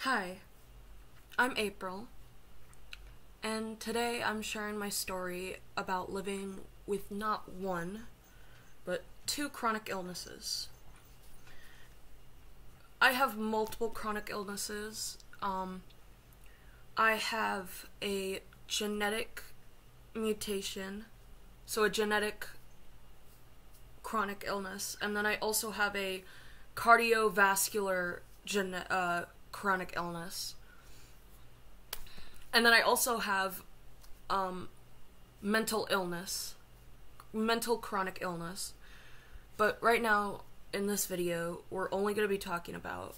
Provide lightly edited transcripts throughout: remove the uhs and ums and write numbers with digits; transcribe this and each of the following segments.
Hi, I'm April, and today I'm sharing my story about living with not one, but two chronic illnesses. I have multiple chronic illnesses. I have a genetic mutation, so a genetic chronic illness, and then I also have a cardiovascular chronic illness. And then I also have mental chronic illness. But right now, in this video, we're only going to be talking about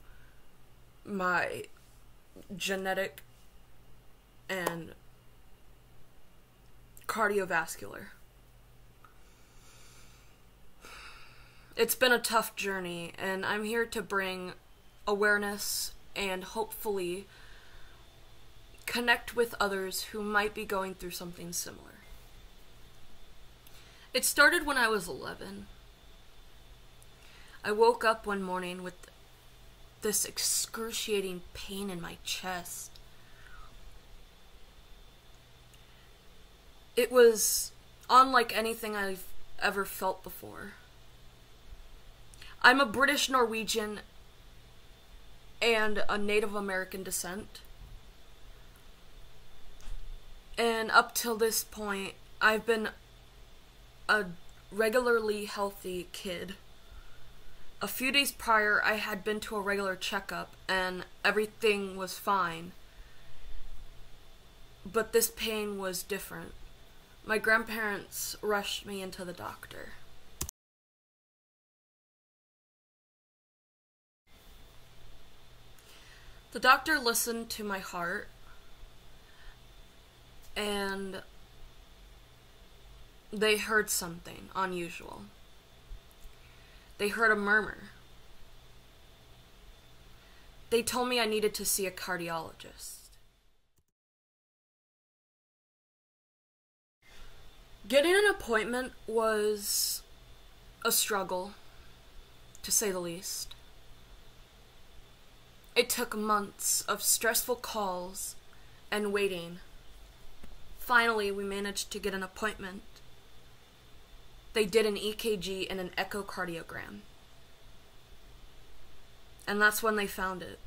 my genetic and cardiovascular. It's been a tough journey, and I'm here to bring awareness and hopefully connect with others who might be going through something similar. It started when I was 11. I woke up one morning with this excruciating pain in my chest. It was unlike anything I've ever felt before. I'm a British Norwegian and a Native American descent. And up till this point, I've been a regularly healthy kid. A few days prior, I had been to a regular checkup and everything was fine. But this pain was different. My grandparents rushed me into the doctor. The doctor listened to my heart, and they heard something unusual. They heard a murmur. They told me I needed to see a cardiologist. Getting an appointment was a struggle, to say the least. It took months of stressful calls and waiting. Finally, we managed to get an appointment. They did an EKG and an echocardiogram. And that's when they found it.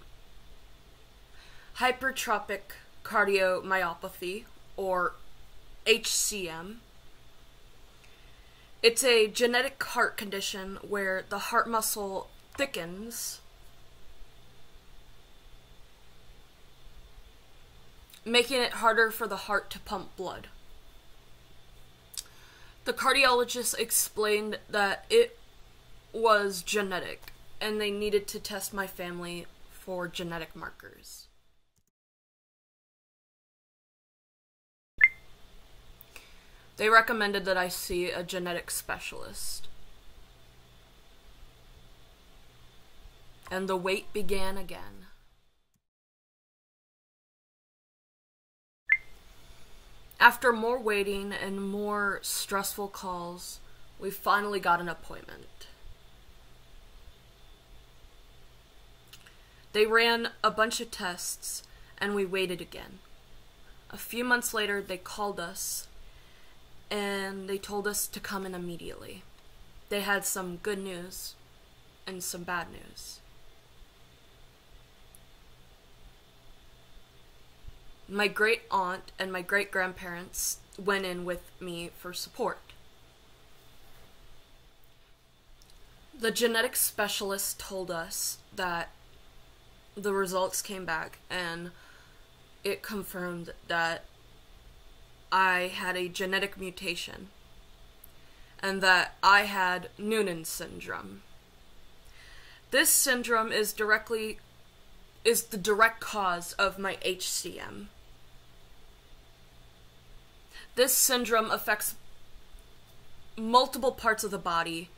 Hypertrophic cardiomyopathy, or HCM. It's a genetic heart condition where the heart muscle thickens, making it harder for the heart to pump blood. The cardiologist explained that it was genetic, and they needed to test my family for genetic markers. They recommended that I see a genetic specialist. And the wait began again. After more waiting and more stressful calls, we finally got an appointment. They ran a bunch of tests, and we waited again. A few months later, they called us, and they told us to come in immediately. They had some good news and some bad news. My great aunt and my great grandparents went in with me for support. The genetic specialist told us that the results came back and it confirmed that I had a genetic mutation and that I had Noonan syndrome. This syndrome is the direct cause of my HCM. This syndrome affects multiple parts of the body,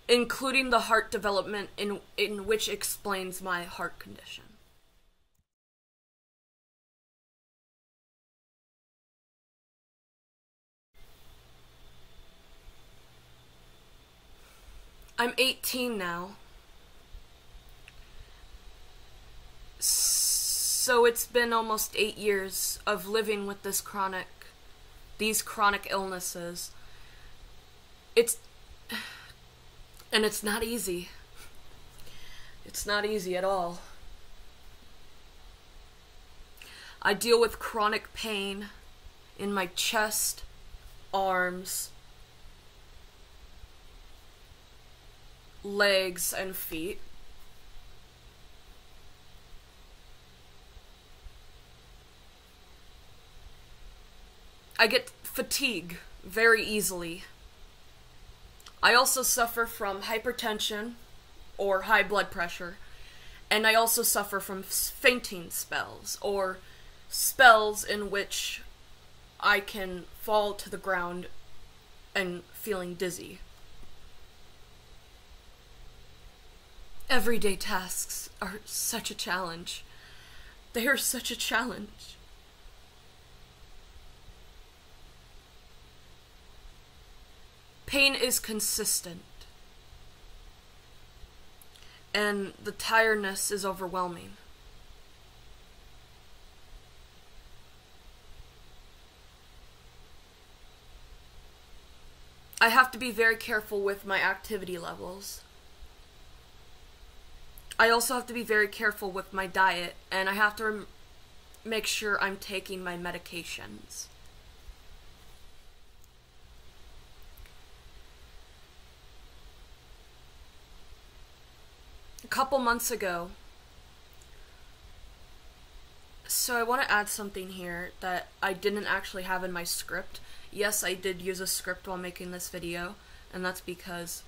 including the heart development in which explains my heart condition. I'm 18 now, So it's been almost 8 years of living with these chronic illnesses. And it's not easy. It's not easy at all. I deal with chronic pain in my chest, arms, legs, and feet. I get fatigue very easily. I also suffer from hypertension or high blood pressure, and I also suffer from fainting spells, or spells in which I can fall to the ground and feeling dizzy. Everyday tasks are such a challenge. They are such a challenge. Pain is consistent, and the tiredness is overwhelming. I have to be very careful with my activity levels. I also have to be very careful with my diet, and I have to make sure I'm taking my medications. A couple months ago, so I want to add something here that I didn't actually have in my script. Yes, I did use a script while making this video, and that's because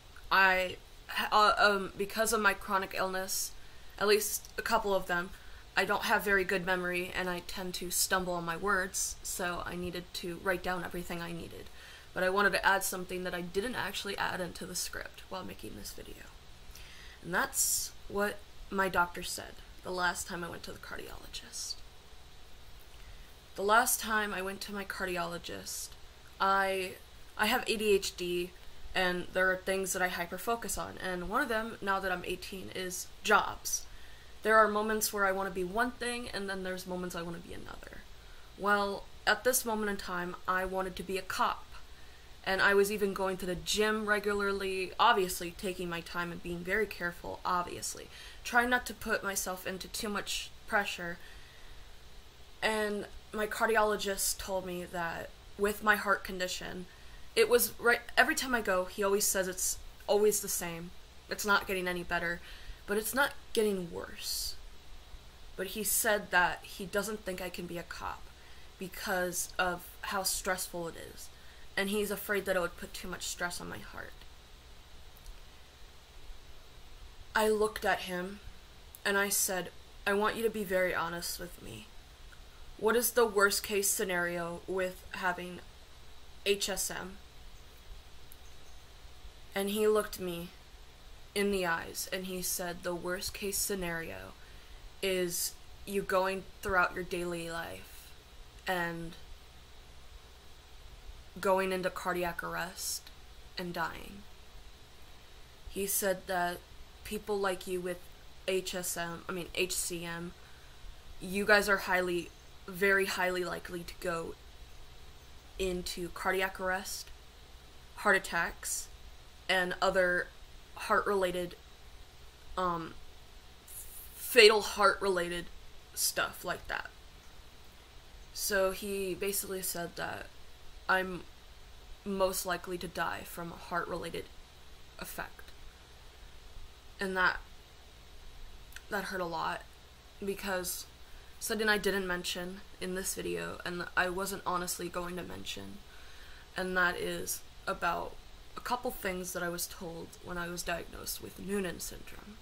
because of my chronic illness, at least a couple of them, I don't have very good memory, and I tend to stumble on my words, so I needed to write down everything I needed. But I wanted to add something that I didn't actually add into the script while making this video. And that's what my doctor said the last time I went to the cardiologist. The last time I went to my cardiologist, I have ADHD, and there are things that I hyper-focus on, and one of them, now that I'm 18, is jobs. There are moments where I want to be one thing, and then there's moments I want to be another. Well, at this moment in time, I wanted to be a cop, and I was even going to the gym regularly, obviously taking my time and being very careful, obviously. Trying not to put myself into too much pressure, and my cardiologist told me that with my heart condition, it was right every time I go, he always says it's always the same. It's not getting any better, but it's not getting worse. But he said that he doesn't think I can be a cop because of how stressful it is, and he's afraid that it would put too much stress on my heart. I looked at him and I said, I want you to be very honest with me. What is the worst case scenario with having HSM? And he looked me in the eyes and he said, the worst case scenario is you going throughout your daily life and going into cardiac arrest and dying. He said that people like you with HCM, you guys are very highly likely to go into cardiac arrest, heart attacks, and other heart-related, fatal heart-related stuff like that. So he basically said that I'm most likely to die from a heart-related effect. And that hurt a lot, because something I didn't mention in this video, and I wasn't honestly going to mention, and that is about a couple things that I was told when I was diagnosed with Noonan syndrome.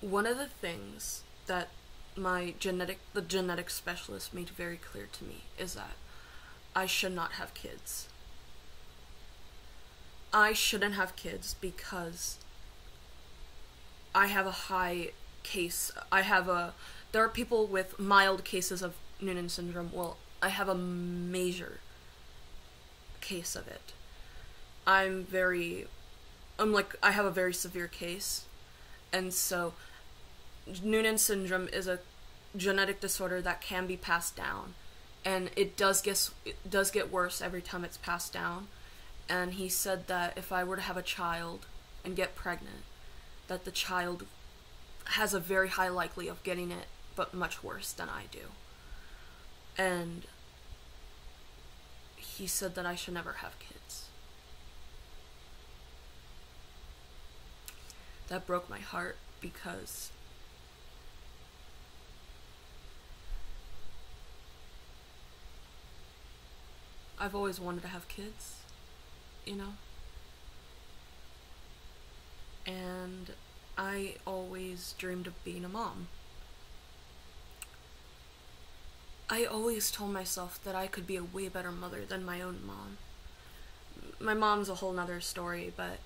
One of the things that the genetic specialist made very clear to me is that I should not have kids. I shouldn't have kids because I have a high case. There are people with mild cases of Noonan syndrome. Well, I have a major case of it. I have a very severe case, and so Noonan syndrome is a genetic disorder that can be passed down, and it does get worse every time it's passed down. And he said that if I were to have a child and get pregnant, that the child has a very high likelihood of getting it, but much worse than I do. And he said that I should never have kids. That broke my heart because I've always wanted to have kids, you know? And I always dreamed of being a mom. I always told myself that I could be a way better mother than my own mom. My mom's a whole nother story, but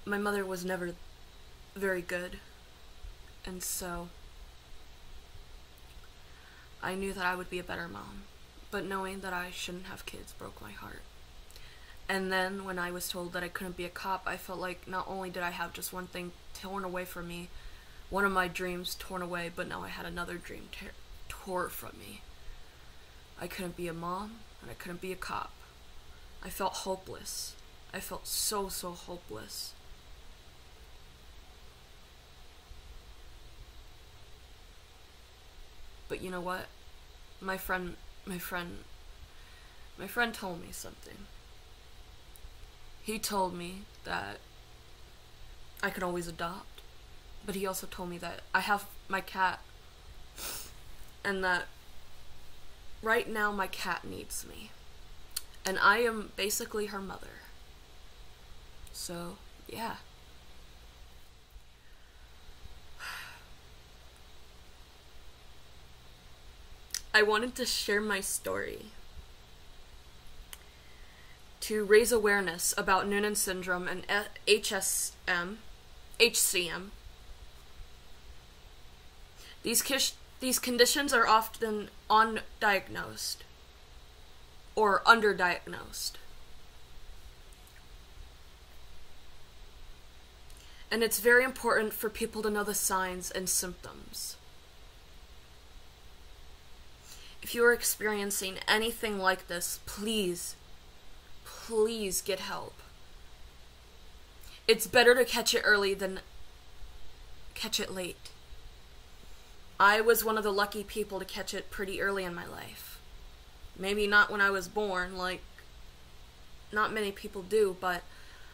my mother was never very good. And so I knew that I would be a better mom. But knowing that I shouldn't have kids broke my heart. And then when I was told that I couldn't be a cop, I felt like not only did I have just one thing torn away from me, one of my dreams torn away, but now I had another dream tore from me. I couldn't be a mom, and I couldn't be a cop. I felt hopeless. I felt so hopeless. But you know what? My friend told me something. He told me that I could always adopt, but he also told me that I have my cat, and that right now my cat needs me, and I am basically her mother. So, yeah. I wanted to share my story to raise awareness about Noonan syndrome and HCM. These conditions are often undiagnosed or underdiagnosed. And it's very important for people to know the signs and symptoms. If you are experiencing anything like this, please get help. It's better to catch it early than catch it late. I was one of the lucky people to catch it pretty early in my life. Maybe not when I was born, like not many people do, but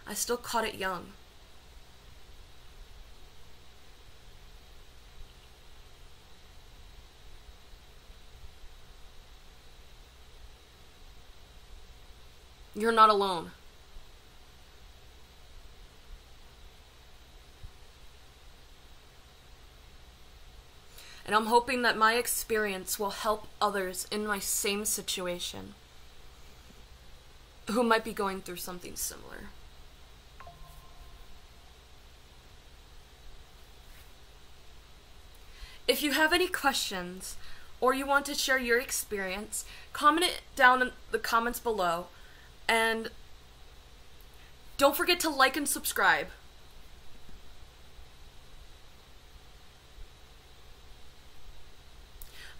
I still caught it young. You're not alone. And I'm hoping that my experience will help others in my same situation who might be going through something similar. If you have any questions or you want to share your experience, comment it down in the comments below. And don't forget to like and subscribe.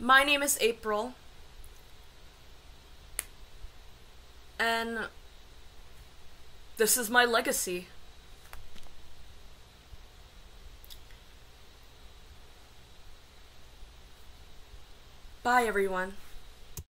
My name is April. And this is my legacy. Bye, everyone.